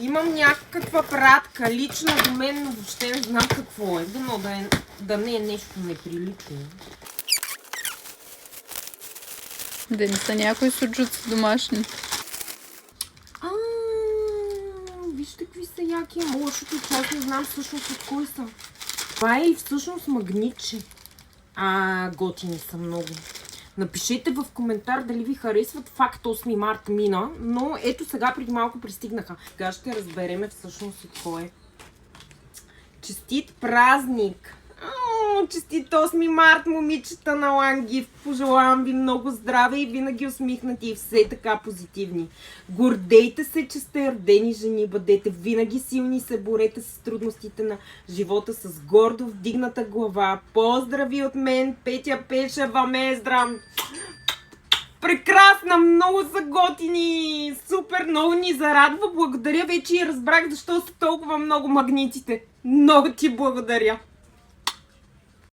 Имам някаква пратка, лично до мен, но въобще не знам какво е. Дано да не е нещо неприлично. Да не са някои суджуци домашни. Вижте какви са яки. Лошото, че аз не знам всъщност от кой са. Това е и всъщност магнитче. Готини са много. Напишете в коментар дали ви харесват. Факт 8 марта мина, но ето сега преди малко пристигнаха. Сега ще разбереме всъщност от кой е. Честит празник! Честит 8 март, момичета на Лангив! Пожелавам ви много здраве и винаги усмихнати и все така позитивни. Гордейте се, че сте родени жени, бъдете винаги силни, се борете с трудностите на живота с гордо вдигната глава. Поздрави от мен, Петя Пешева Мездра! Прекрасна, много са готини! Супер, много ни зарадва. Благодаря, вече и разбрах защо са толкова много магнитите. Много ти благодаря!